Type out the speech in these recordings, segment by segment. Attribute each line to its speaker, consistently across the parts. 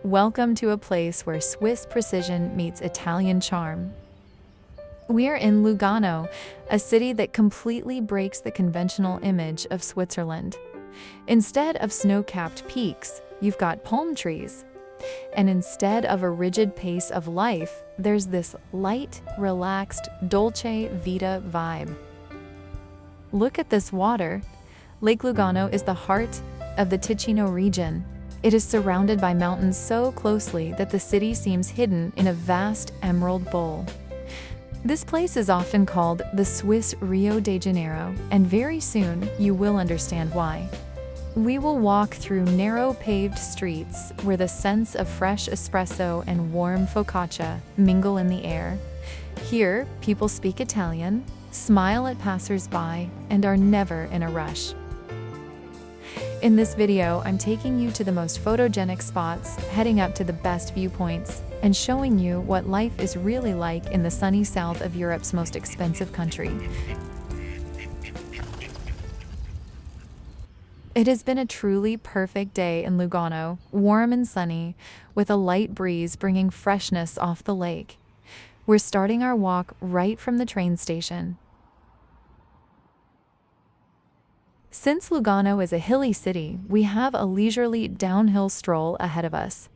Speaker 1: Welcome to a place where Swiss precision meets Italian charm. We are in Lugano, a city that completely breaks the conventional image of Switzerland. Instead of snow-capped peaks, you've got palm trees. And instead of a rigid pace of life, there's this light, relaxed, dolce vita vibe. Look at this water. Lake Lugano is the heart of the Ticino region. It is surrounded by mountains so closely that the city seems hidden in a vast emerald bowl. This place is often called the Swiss Rio de Janeiro, and very soon you will understand why. We will walk through narrow paved streets where the scents of fresh espresso and warm focaccia mingle in the air. Here, people speak Italian, smile at passers-by, and are never in a rush. In this video, I'm taking you to the most photogenic spots, heading up to the best viewpoints, and showing you what life is really like in the sunny south of Europe's most expensive country. It has been a truly perfect day in Lugano, warm and sunny, with a light breeze bringing freshness off the lake. We're starting our walk right from the train station. Since Lugano is a hilly city, we have a leisurely downhill stroll ahead of us.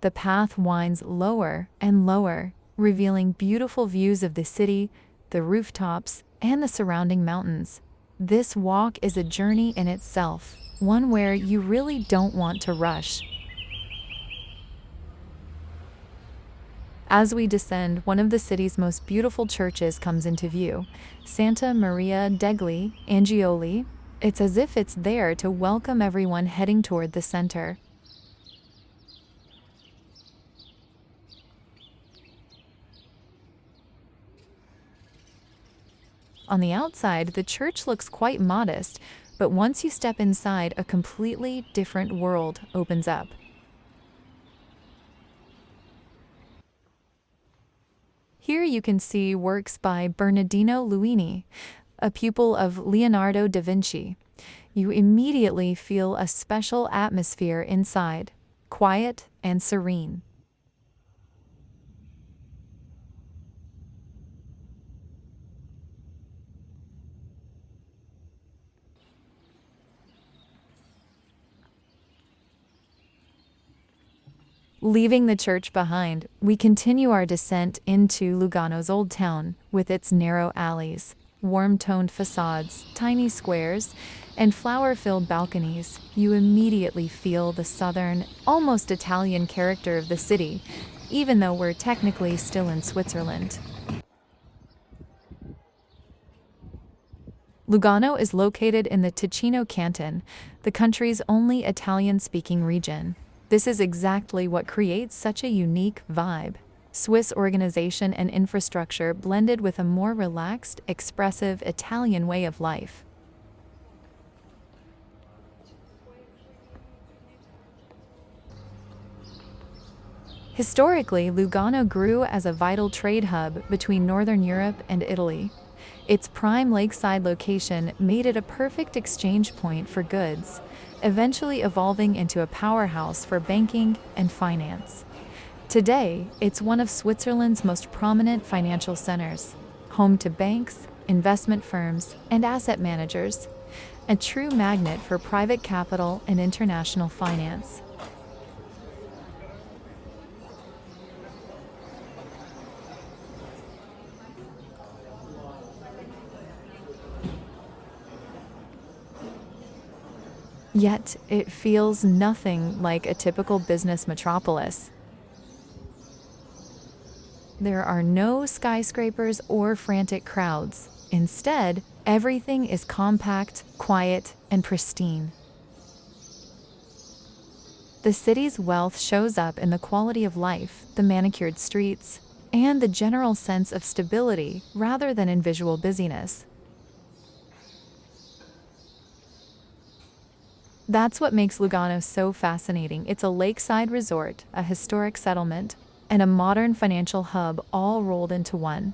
Speaker 1: The path winds lower and lower, revealing beautiful views of the city, the rooftops, and the surrounding mountains. This walk is a journey in itself, one where you really don't want to rush. As we descend, one of the city's most beautiful churches comes into view, Santa Maria degli Angioli. It's as if it's there to welcome everyone heading toward the center. On the outside, the church looks quite modest, but once you step inside, a completely different world opens up. Here you can see works by Bernardino Luini, a pupil of Leonardo da Vinci. You immediately feel a special atmosphere inside, quiet and serene. Leaving the church behind, we continue our descent into Lugano's old town with its narrow alleys, warm-toned facades, tiny squares, and flower-filled balconies. You immediately feel the southern, almost Italian character of the city, even though we're technically still in Switzerland. Lugano is located in the Ticino canton, the country's only Italian-speaking region. This is exactly what creates such a unique vibe. Swiss organization and infrastructure blended with a more relaxed, expressive Italian way of life. Historically, Lugano grew as a vital trade hub between Northern Europe and Italy. Its prime lakeside location made it a perfect exchange point for goods, eventually evolving into a powerhouse for banking and finance. Today, it's one of Switzerland's most prominent financial centers, home to banks, investment firms, and asset managers, a true magnet for private capital and international finance. Yet, it feels nothing like a typical business metropolis. There are no skyscrapers or frantic crowds. Instead, everything is compact, quiet, and pristine. The city's wealth shows up in the quality of life, the manicured streets, and the general sense of stability rather than in visual busyness. That's what makes Lugano so fascinating. It's a lakeside resort, a historic settlement, and a modern financial hub all rolled into one.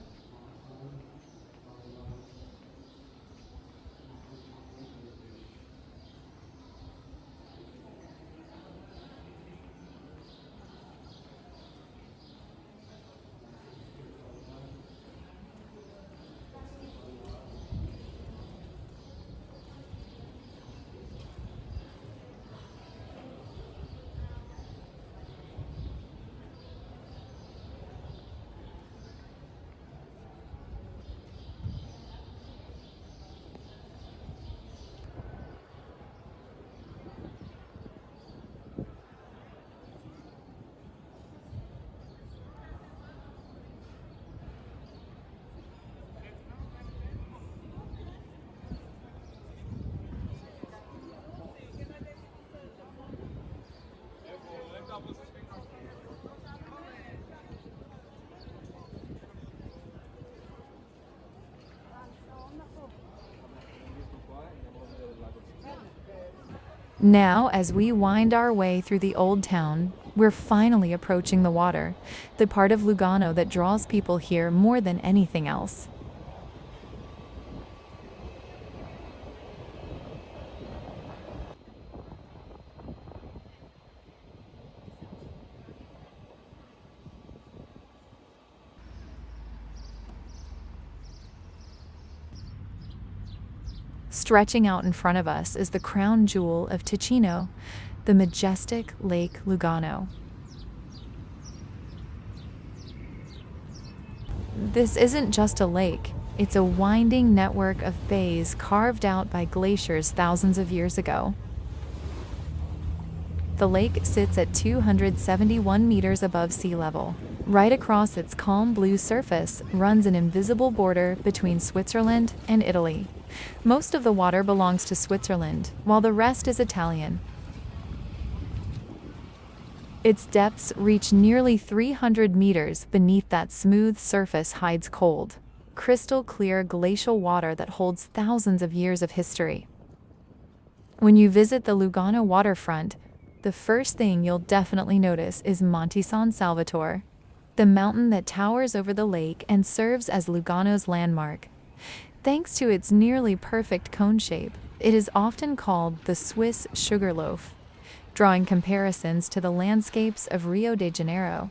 Speaker 1: Now, as we wind our way through the old town, we're finally approaching the water, the part of Lugano that draws people here more than anything else. Stretching out in front of us is the crown jewel of Ticino, the majestic Lake Lugano. This isn't just a lake, it's a winding network of bays carved out by glaciers thousands of years ago. The lake sits at 271 meters above sea level. Right across its calm blue surface runs an invisible border between Switzerland and Italy. Most of the water belongs to Switzerland, while the rest is Italian. Its depths reach nearly 300 meters beneath that smooth surface hides cold, crystal clear glacial water that holds thousands of years of history. When you visit the Lugano waterfront, the first thing you'll definitely notice is Monte San Salvatore, the mountain that towers over the lake and serves as Lugano's landmark. Thanks to its nearly perfect cone shape, it is often called the Swiss sugarloaf, drawing comparisons to the landscapes of Rio de Janeiro.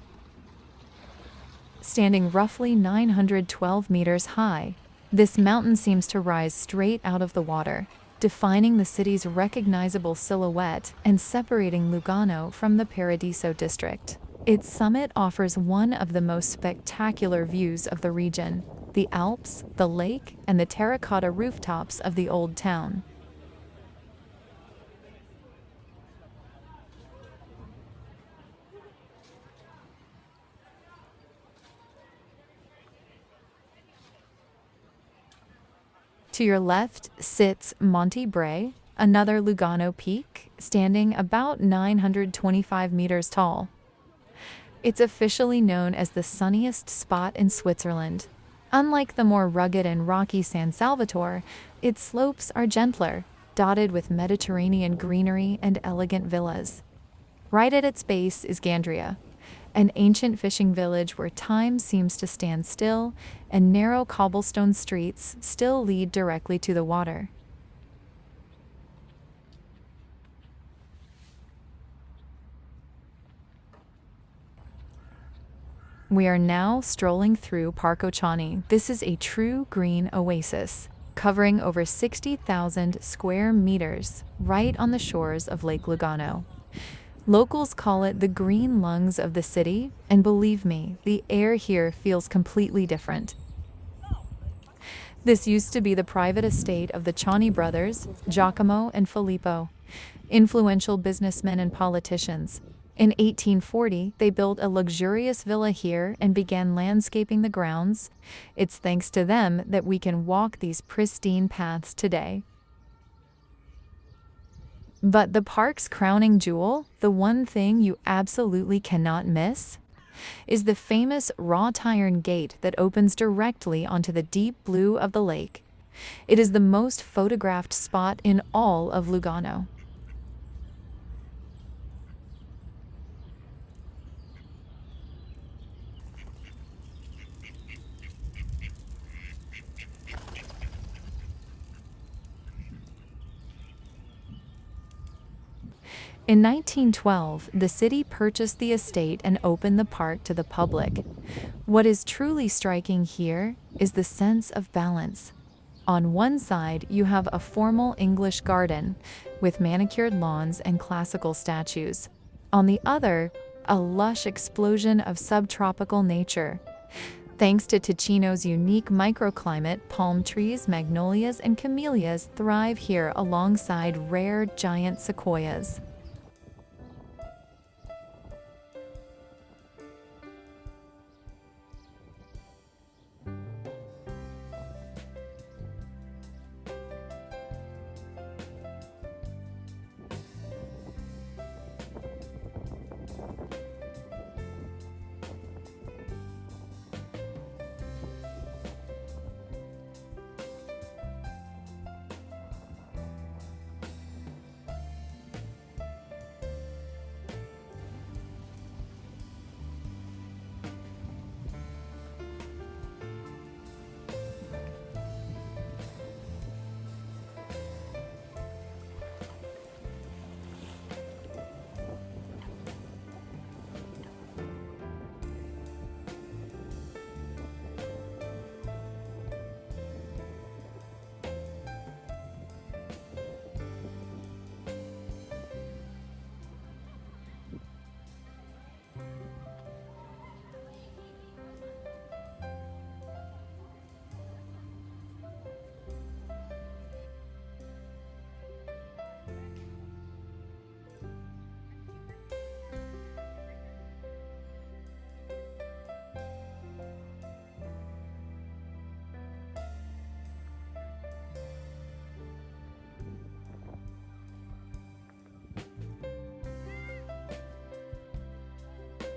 Speaker 1: Standing roughly 912 meters high, this mountain seems to rise straight out of the water, defining the city's recognizable silhouette and separating Lugano from the Paradiso district. Its summit offers one of the most spectacular views of the region: the Alps, the lake, and the terracotta rooftops of the old town. To your left sits Monte Brè, another Lugano peak, standing about 925 meters tall. It's officially known as the sunniest spot in Switzerland. Unlike the more rugged and rocky San Salvatore, its slopes are gentler, dotted with Mediterranean greenery and elegant villas. Right at its base is Gandria, an ancient fishing village where time seems to stand still and narrow cobblestone streets still lead directly to the water. We are now strolling through Parco Ciani. This is a true green oasis, covering over 60,000 square meters right on the shores of Lake Lugano. Locals call it the green lungs of the city, and believe me, the air here feels completely different. This used to be the private estate of the Ciani brothers, Giacomo and Filippo, influential businessmen and politicians. In 1840, they built a luxurious villa here and began landscaping the grounds. It's thanks to them that we can walk these pristine paths today. But the park's crowning jewel, the one thing you absolutely cannot miss, is the famous wrought iron gate that opens directly onto the deep blue of the lake. It is the most photographed spot in all of Lugano. In 1912, the city purchased the estate and opened the park to the public. What is truly striking here is the sense of balance. On one side, you have a formal English garden with manicured lawns and classical statues. On the other, a lush explosion of subtropical nature. Thanks to Ticino's unique microclimate, palm trees, magnolias, and camellias thrive here alongside rare giant sequoias.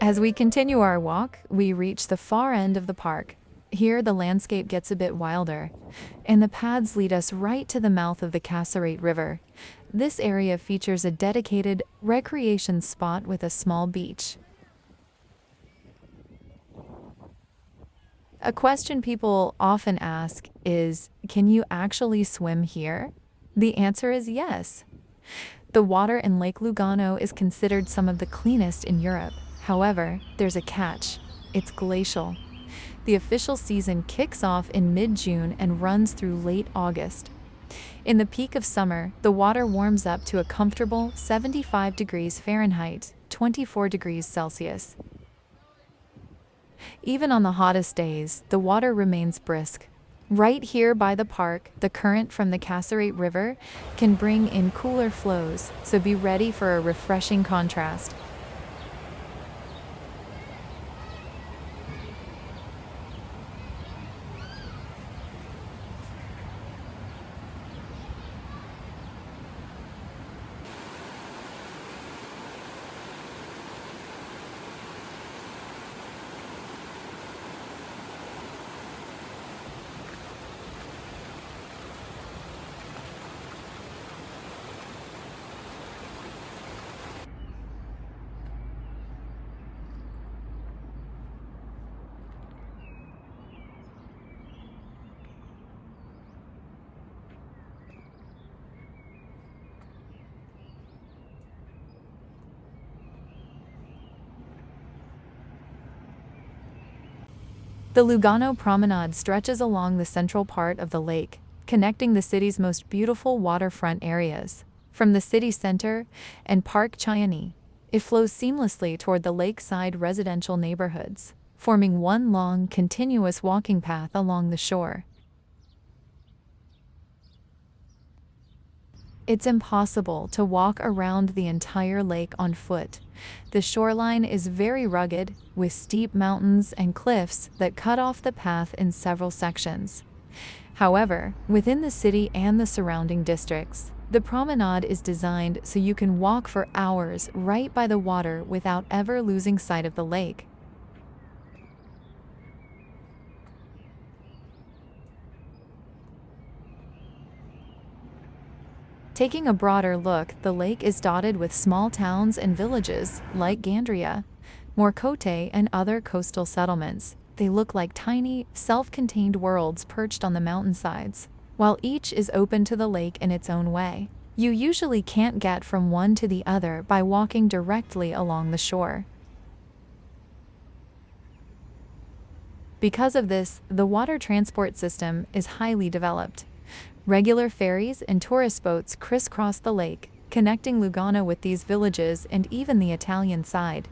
Speaker 1: As we continue our walk, we reach the far end of the park. Here, the landscape gets a bit wilder, and the paths lead us right to the mouth of the Cassarate River. This area features a dedicated recreation spot with a small beach. A question people often ask is, can you actually swim here? The answer is yes. The water in Lake Lugano is considered some of the cleanest in Europe. However, there's a catch. It's glacial. The official season kicks off in mid-June and runs through late August. In the peak of summer, the water warms up to a comfortable 75 degrees Fahrenheit, 24 degrees Celsius. Even on the hottest days, the water remains brisk. Right here by the park, the current from the Cassarate River can bring in cooler flows, so be ready for a refreshing contrast. The Lugano promenade stretches along the central part of the lake, connecting the city's most beautiful waterfront areas. From the city center and Park Chiani, it flows seamlessly toward the lakeside residential neighborhoods, forming one long, continuous walking path along the shore. It's impossible to walk around the entire lake on foot. The shoreline is very rugged, with steep mountains and cliffs that cut off the path in several sections. However, within the city and the surrounding districts, the promenade is designed so you can walk for hours right by the water without ever losing sight of the lake. Taking a broader look, the lake is dotted with small towns and villages like Gandria, Morcote, and other coastal settlements. They look like tiny, self-contained worlds perched on the mountainsides, while each is open to the lake in its own way. You usually can't get from one to the other by walking directly along the shore. Because of this, the water transport system is highly developed. Regular ferries and tourist boats crisscross the lake, connecting Lugano with these villages and even the Italian side.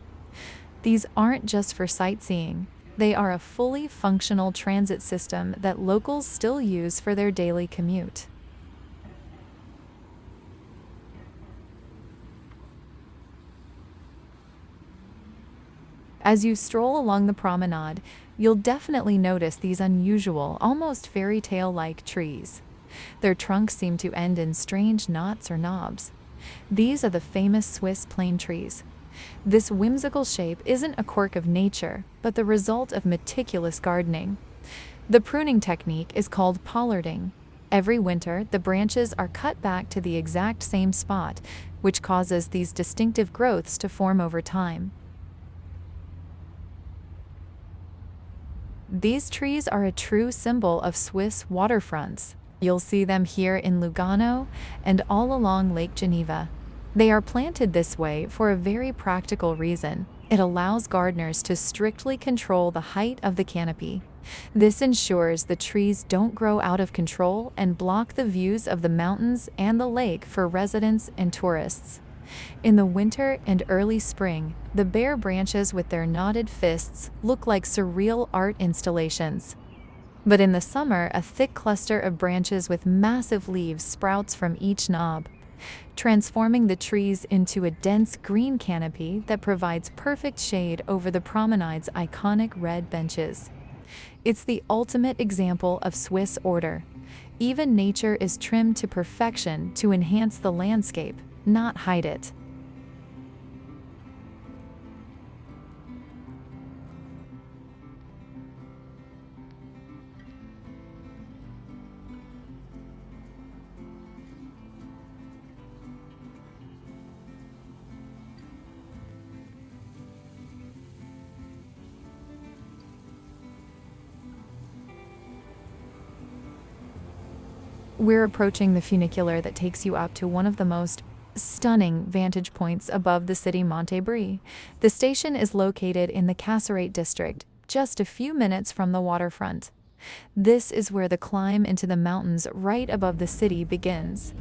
Speaker 1: These aren't just for sightseeing. They are a fully functional transit system that locals still use for their daily commute. As you stroll along the promenade, you'll definitely notice these unusual, almost fairy tale-like trees. Their trunks seem to end in strange knots or knobs. These are the famous Swiss plane trees. This whimsical shape isn't a quirk of nature, but the result of meticulous gardening. The pruning technique is called pollarding. Every winter, the branches are cut back to the exact same spot, which causes these distinctive growths to form over time. These trees are a true symbol of Swiss waterfronts. You'll see them here in Lugano and all along Lake Geneva. They are planted this way for a very practical reason. It allows gardeners to strictly control the height of the canopy. This ensures the trees don't grow out of control and block the views of the mountains and the lake for residents and tourists. In the winter and early spring, the bare branches with their knotted fists look like surreal art installations. But in the summer, a thick cluster of branches with massive leaves sprouts from each knob, transforming the trees into a dense green canopy that provides perfect shade over the promenade's iconic red benches. It's the ultimate example of Swiss order. Even nature is trimmed to perfection to enhance the landscape, not hide it. We're approaching the funicular that takes you up to one of the most stunning vantage points above the city Monte Brè. The station is located in the Cassarate district, just a few minutes from the waterfront. This is where the climb into the mountains right above the city begins.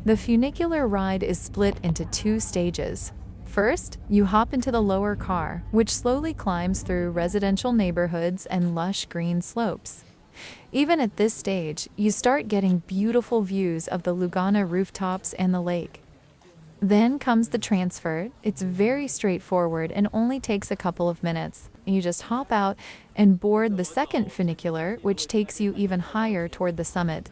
Speaker 1: The funicular ride is split into two stages. First, you hop into the lower car, which slowly climbs through residential neighborhoods and lush green slopes. Even at this stage, you start getting beautiful views of the Lugano rooftops and the lake. Then comes the transfer. It's very straightforward and only takes a couple of minutes. You just hop out and board the second funicular, which takes you even higher toward the summit.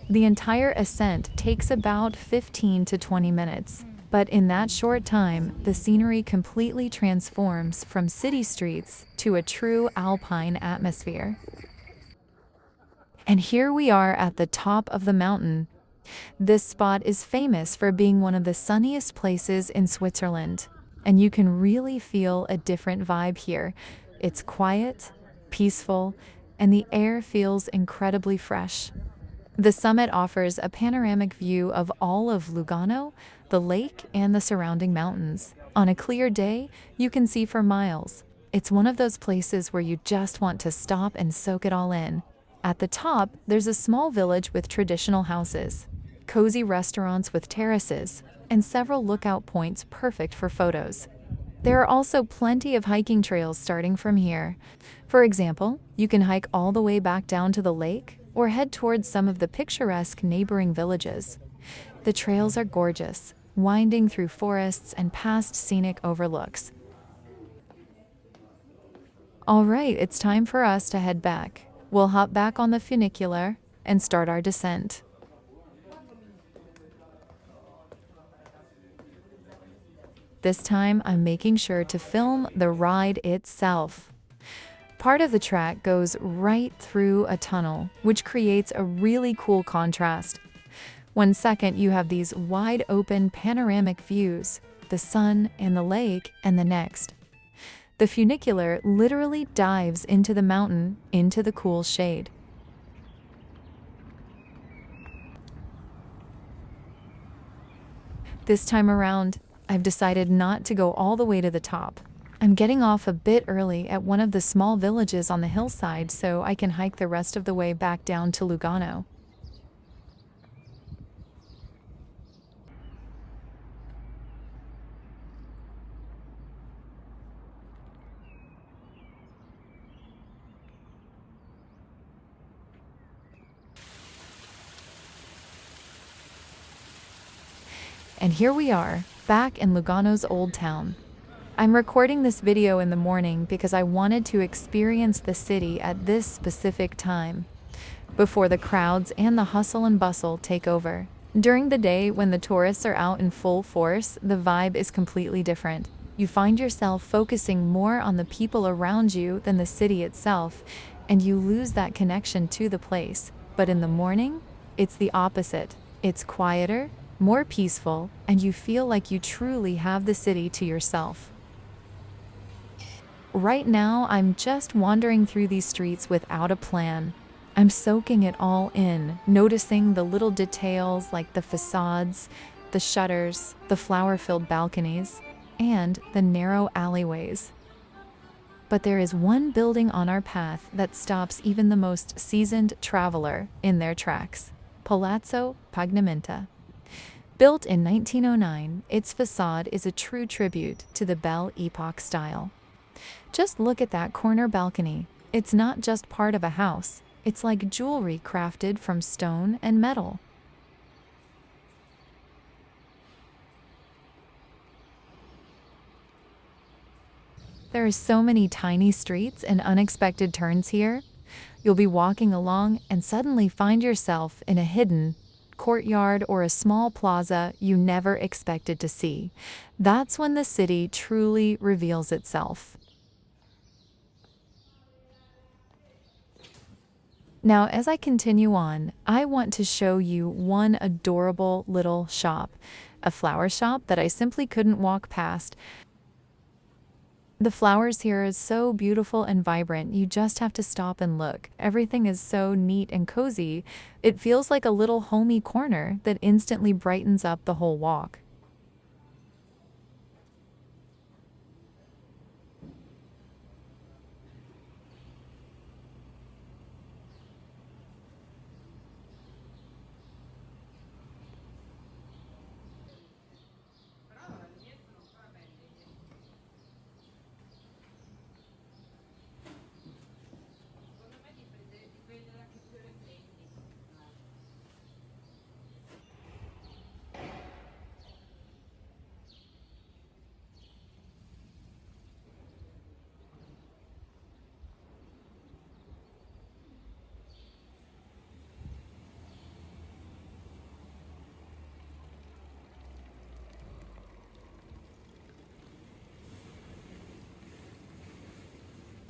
Speaker 1: The entire ascent takes about 15 to 20 minutes, but in that short time, the scenery completely transforms from city streets to a true alpine atmosphere. And here we are at the top of the mountain. This spot is famous for being one of the sunniest places in Switzerland, and you can really feel a different vibe here. It's quiet, peaceful, and the air feels incredibly fresh. The summit offers a panoramic view of all of Lugano, the lake, and the surrounding mountains. On a clear day, you can see for miles. It's one of those places where you just want to stop and soak it all in. At the top, there's a small village with traditional houses, cozy restaurants with terraces, and several lookout points perfect for photos. There are also plenty of hiking trails starting from here. For example, you can hike all the way back down to the lake or head towards some of the picturesque neighboring villages. The trails are gorgeous, winding through forests and past scenic overlooks. All right, it's time for us to head back. We'll hop back on the funicular and start our descent. This time, I'm making sure to film the ride itself. Part of the track goes right through a tunnel, which creates a really cool contrast. One second, you have these wide open panoramic views, the sun and the lake, and the next. The funicular literally dives into the mountain, into the cool shade. This time around, I've decided not to go all the way to the top. I'm getting off a bit early at one of the small villages on the hillside so I can hike the rest of the way back down to Lugano. And here we are, back in Lugano's old town. I'm recording this video in the morning because I wanted to experience the city at this specific time, before the crowds and the hustle and bustle take over. During the day, when the tourists are out in full force, the vibe is completely different. You find yourself focusing more on the people around you than the city itself, and you lose that connection to the place. But in the morning, it's the opposite. It's quieter, more peaceful, and you feel like you truly have the city to yourself. Right now, I'm just wandering through these streets without a plan. I'm soaking it all in, noticing the little details like the facades, the shutters, the flower-filled balconies, and the narrow alleyways. But there is one building on our path that stops even the most seasoned traveler in their tracks: Palazzo Pagnamenta. Built in 1909, its facade is a true tribute to the Belle Epoque style. Just look at that corner balcony. It's not just part of a house. It's like jewelry crafted from stone and metal. There are so many tiny streets and unexpected turns here. You'll be walking along and suddenly find yourself in a hidden courtyard or a small plaza you never expected to see. That's when the city truly reveals itself. Now, as I continue on, I want to show you one adorable little shop, a flower shop that I simply couldn't walk past. The flowers here are so beautiful and vibrant, you just have to stop and look. Everything is so neat and cozy. It feels like a little homey corner that instantly brightens up the whole walk.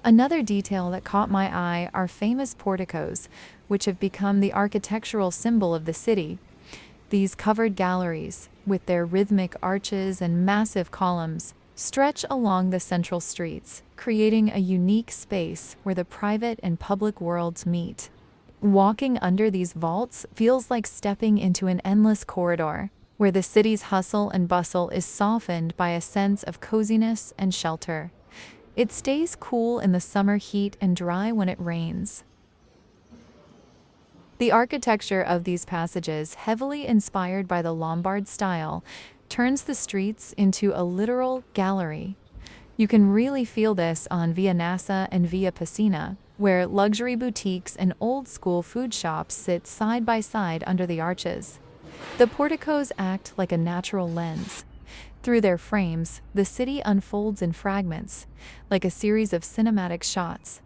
Speaker 1: Another detail that caught my eye are famous porticos, which have become the architectural symbol of the city. These covered galleries, with their rhythmic arches and massive columns, stretch along the central streets, creating a unique space where the private and public worlds meet. Walking under these vaults feels like stepping into an endless corridor, where the city's hustle and bustle is softened by a sense of coziness and shelter. It stays cool in the summer heat and dry when it rains. The architecture of these passages, heavily inspired by the Lombard style, turns the streets into a literal gallery. You can really feel this on Via Nassa and Via Piscina, where luxury boutiques and old-school food shops sit side by side under the arches. The porticos act like a natural lens. Through their frames, the city unfolds in fragments, like a series of cinematic shots.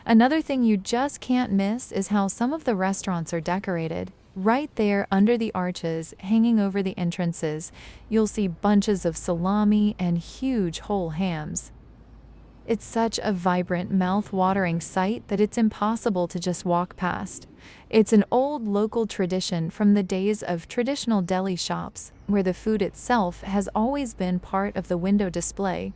Speaker 1: Another thing you just can't miss is how some of the restaurants are decorated. Right there under the arches, hanging over the entrances, you'll see bunches of salami and huge whole hams. It's such a vibrant, mouth-watering sight that it's impossible to just walk past. It's an old local tradition from the days of traditional deli shops, where the food itself has always been part of the window display.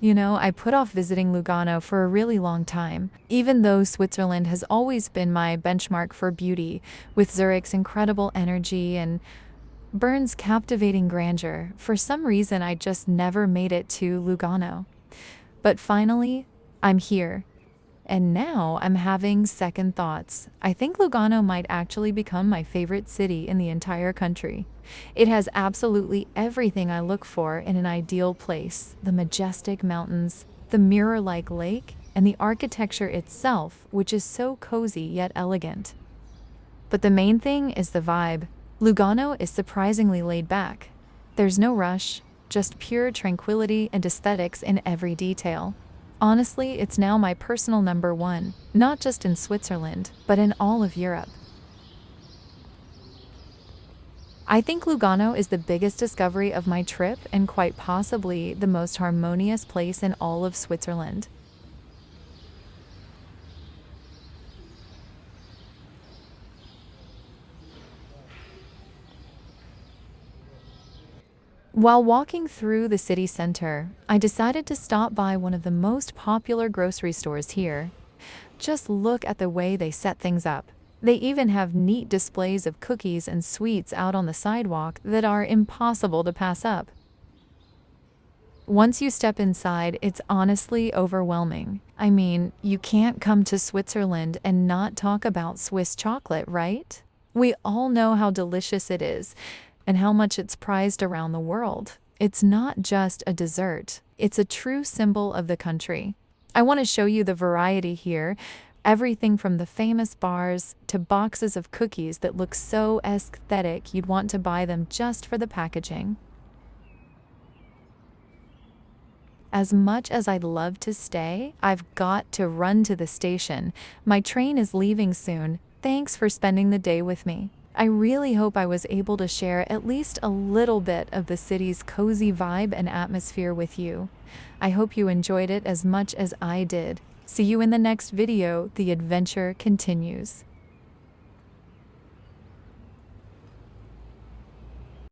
Speaker 1: You know, I put off visiting Lugano for a really long time, even though Switzerland has always been my benchmark for beauty, with Zurich's incredible energy and Bern's captivating grandeur. For some reason, I just never made it to Lugano. But finally, I'm here. And now I'm having second thoughts. I think Lugano might actually become my favorite city in the entire country. It has absolutely everything I look for in an ideal place: the majestic mountains, the mirror-like lake, and the architecture itself, which is so cozy yet elegant. But the main thing is the vibe. Lugano is surprisingly laid back. There's no rush, just pure tranquility and aesthetics in every detail. Honestly, it's now my personal number one, not just in Switzerland, but in all of Europe. I think Lugano is the biggest discovery of my trip and quite possibly the most harmonious place in all of Switzerland. While walking through the city center, I decided to stop by one of the most popular grocery stores here. Just look at the way they set things up. They even have neat displays of cookies and sweets out on the sidewalk that are impossible to pass up. Once you step inside, it's honestly overwhelming. I mean, you can't come to Switzerland and not talk about Swiss chocolate, right? We all know how delicious it is and how much it's prized around the world. It's not just a dessert, it's a true symbol of the country. I want to show you the variety here. Everything from the famous bars to boxes of cookies that look so aesthetic you'd want to buy them just for the packaging. As much as I'd love to stay, I've got to run to the station. My train is leaving soon. Thanks for spending the day with me. I really hope I was able to share at least a little bit of the city's cozy vibe and atmosphere with you. I hope you enjoyed it as much as I did. See you in the next video. The adventure continues.